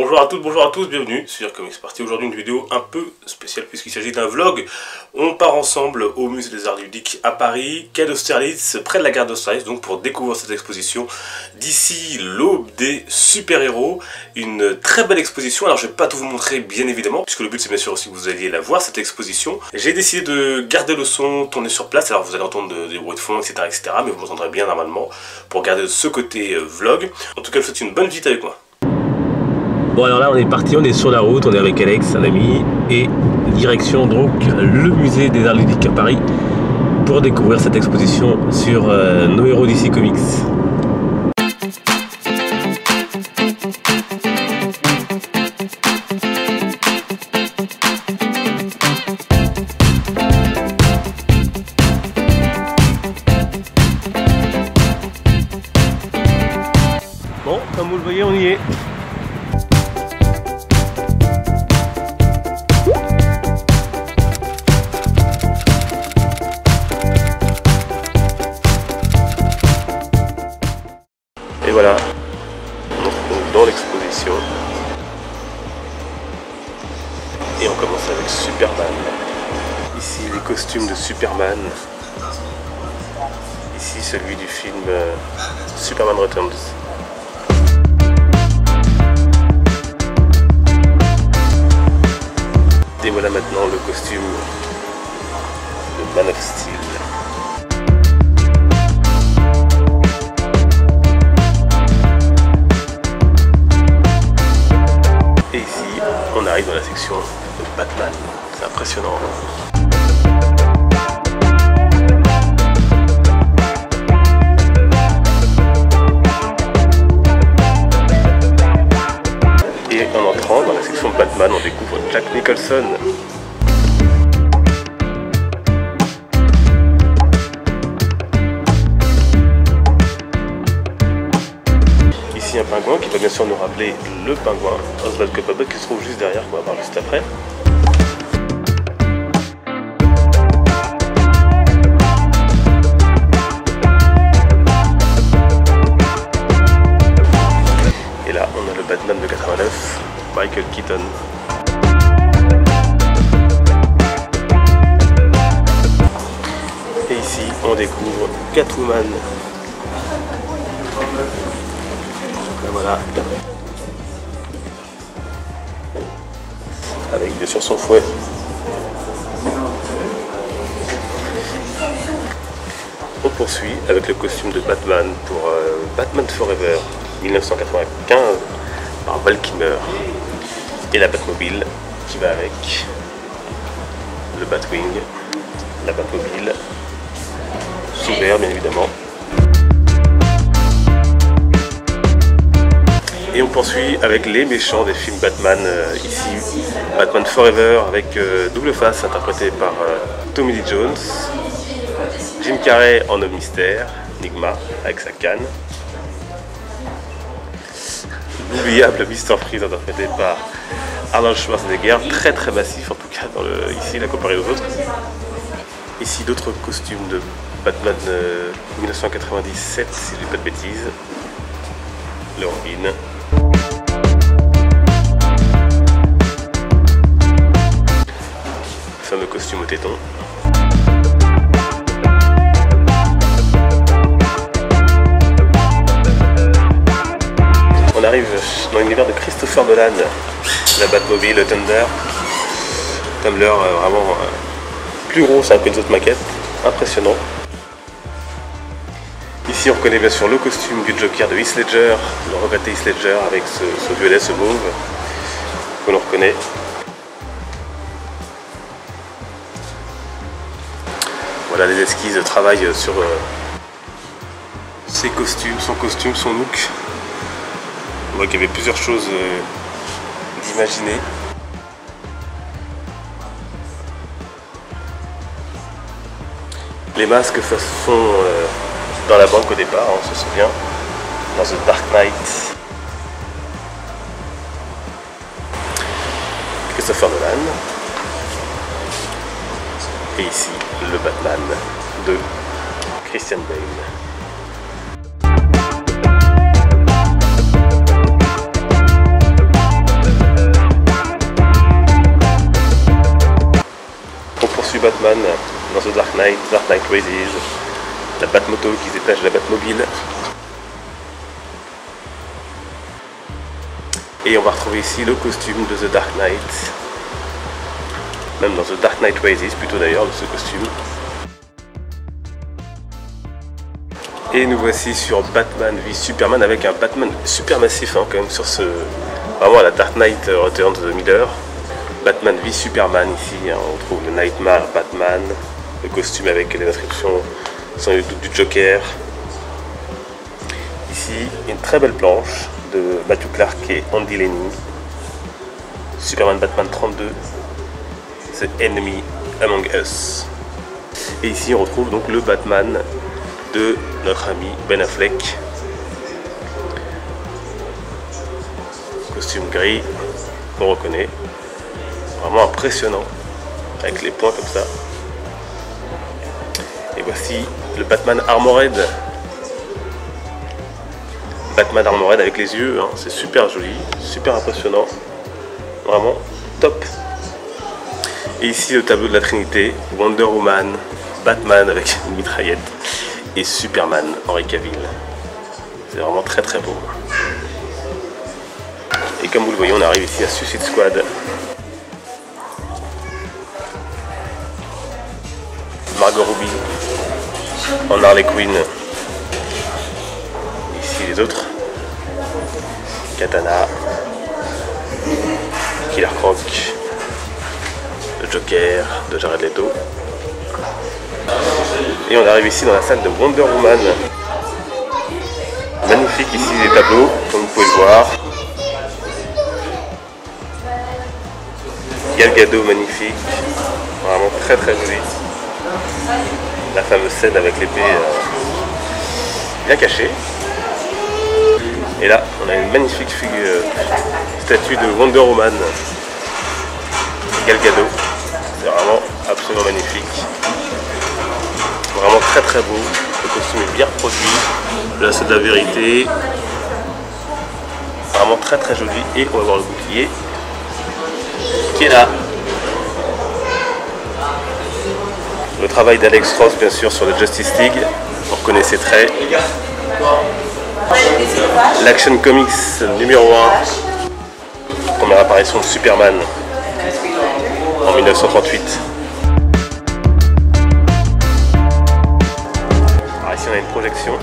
Bonjour à toutes, bonjour à tous, bienvenue sur Comics Party. Aujourd'hui une vidéo un peu spéciale puisqu'il s'agit d'un vlog. On part ensemble au musée des Arts Ludiques à Paris, quai d'Austerlitz, près de la gare d'Austerlitz, donc pour découvrir cette exposition d'ici l'aube des super-héros. Une très belle exposition, alors je vais pas tout vous montrer bien évidemment, puisque le but c'est bien sûr aussi que vous alliez la voir cette exposition. J'ai décidé de garder le son tourné sur place, alors vous allez entendre des bruits de fond, etc. mais vous m'entendrez bien normalement pour garder ce côté vlog. En tout cas, je vous souhaite une bonne visite avec moi. Bon alors là on est parti, on est sur la route, on est avec Alex, un ami, et direction donc le musée des Arts Ludiques à Paris pour découvrir cette exposition sur nos héros d'ici Comics. Bon, comme vous le voyez, on y est. Et voilà, on se trouve dans l'exposition. Et on commence avec Superman. Ici les costumes de Superman. Ici celui du film Superman Returns. Et voilà maintenant le costume de Man of Steel. Et ici, on arrive dans la section de Batman. C'est impressionnant. Et en entrant dans la section de Batman, on découvre Jack Nicholson. Ici un pingouin qui va bien sûr nous rappeler le pingouin Oswald Cobblepot qui se trouve juste derrière, qu'on va voir juste après. Et là on a le Batman de 89, Michael Keaton. Et ici on découvre Catwoman. Voilà. Avec bien sûr son fouet. On poursuit avec le costume de Batman pour Batman Forever 1995 par Val Kilmer. Et la Batmobile qui va avec. Le Batwing, la Batmobile, sous verre bien évidemment. Et on poursuit avec les méchants des films Batman, ici Batman Forever avec Double Face interprété par Tommy Lee Jones, Jim Carrey en homme mystère, Enigma avec sa canne, l'oubliable Mr. Freeze interprété par Arnold Schwarzenegger, très très massif en tout cas ici la comparé aux autres. Ici d'autres costumes de Batman 1997 si je dis pas de bêtises, le Robin. Fameux costume au téton. On arrive dans l'univers de Christopher Nolan, la Batmobile, le Tumbler vraiment plus gros que les autres maquettes, impressionnant. Ici on reconnaît bien sûr le costume du Joker de Heath Ledger, le regretté Heath Ledger avec ce violet, ce mauve que l'on reconnaît. Voilà les esquisses de travail sur ses costumes, son look. On voit qu'il y avait plusieurs choses d'imaginer. Les masques sont dans la banque au départ, on se souvient, dans The Dark Knight. Christopher Nolan. Et ici, le Batman de Christian Bale. Batman dans The Dark Knight Rises, la Batmoto qui se détache de la Batmobile. Et on va retrouver ici le costume de The Dark Knight, même dans The Dark Knight Rises plutôt d'ailleurs, de ce costume. Et nous voici sur Batman v Superman avec un Batman super massif hein, quand même sur ce... Vraiment la Dark Knight Returns de Miller. Batman v Superman ici, hein, on trouve le Nightmare Batman, le costume avec les inscriptions sans le doute du Joker. Ici une très belle planche de Matthew Clark et Andy Laney. Superman Batman 32, The Enemy Among Us. Et ici on retrouve donc le Batman de notre ami Ben Affleck. Costume gris qu'on reconnaît. Vraiment impressionnant. Avec les points comme ça. Et voici le Batman Armored. Batman Armored avec les yeux, hein. C'est super joli, super impressionnant. Vraiment top. Et ici le tableau de la Trinité, Wonder Woman, Batman avec une mitraillette et Superman, Henry Cavill. C'est vraiment très très beau. Et comme vous le voyez, on arrive ici à Suicide Squad. Margot Robbie en Harley Quinn. Ici les autres. Katana, Killer Croc, le Joker de Jared Leto. Et on arrive ici dans la salle de Wonder Woman. Magnifique ici les tableaux, comme vous pouvez le voir. Gal Gadot magnifique, vraiment très très joli. La fameuse scène avec l'épée bien cachée. Et là, on a une magnifique statue de Wonder Woman. Gal Gadot. C'est vraiment absolument magnifique. Vraiment très très beau. Le costume est bien reproduit. Là, c'est de la vérité. Vraiment très très joli. Et on va voir le bouclier qui est là. Le travail d'Alex Ross, bien sûr, sur le Justice League. On reconnaît ses traits. L'Action Comics numéro 1. Première apparition de Superman en 1938. Alors ici on a une projection.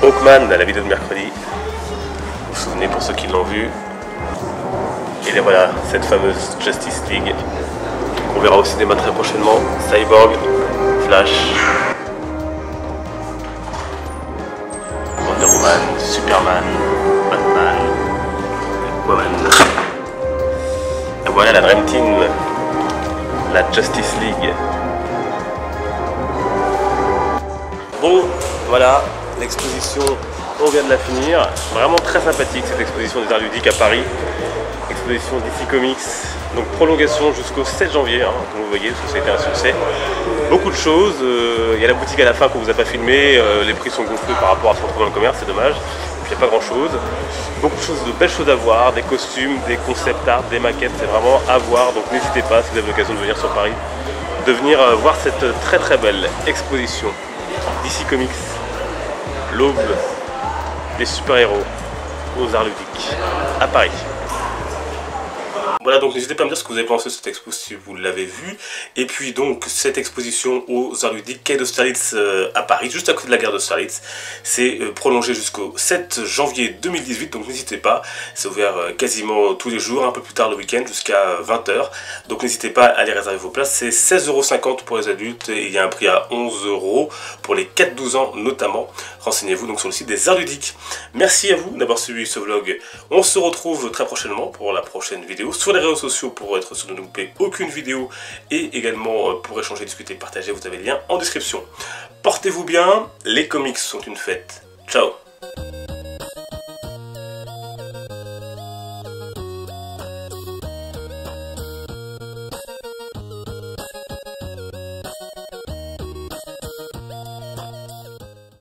Hawkman à la vidéo de mercredi. Vous vous souvenez pour ceux qui l'ont vu. Et là, voilà, cette fameuse Justice League qu'on verra au cinéma très prochainement. Cyborg, Flash, Wonder Woman, Superman, Batman, Aquaman. Et voilà la Dream Team, la Justice League. Bon, voilà, l'exposition, on vient de la finir. Vraiment très sympathique cette exposition des arts ludiques à Paris. Exposition DC Comics, donc prolongation jusqu'au 7 janvier, hein, comme vous voyez, parce que ça a été un succès. Beaucoup de choses, il y a la boutique à la fin qu'on vous a pas filmé, les prix sont gonflés par rapport à ce qu'on trouve dans le commerce, c'est dommage. Il n'y a pas grand chose. Beaucoup de choses, de belles choses à voir, des costumes, des concept art, des maquettes, c'est vraiment à voir. Donc n'hésitez pas, si vous avez l'occasion de venir sur Paris, de venir voir cette très très belle exposition DC Comics, l'aube des super-héros aux arts ludiques à Paris. Voilà, donc n'hésitez pas à me dire ce que vous avez pensé de cette expo si vous l'avez vue. Et puis donc cette exposition aux arts ludiques quai d'Austerlitz à Paris, juste à côté de la gare d'Austerlitz, c'est prolongé jusqu'au 7 janvier 2018, donc n'hésitez pas, c'est ouvert quasiment tous les jours, un peu plus tard le week-end jusqu'à 20 h. Donc n'hésitez pas à aller réserver vos places, c'est 16,50 € pour les adultes et il y a un prix à 11 € pour les 4-12 ans notamment. Renseignez-vous donc sur le site des arts ludiques. Merci à vous d'avoir suivi ce vlog, on se retrouve très prochainement pour la prochaine vidéo sur les réseaux sociaux pour être sûr de ne louper aucune vidéo et également pour échanger, discuter, partager, vous avez le lien en description. Portez-vous bien, les comics sont une fête. Ciao.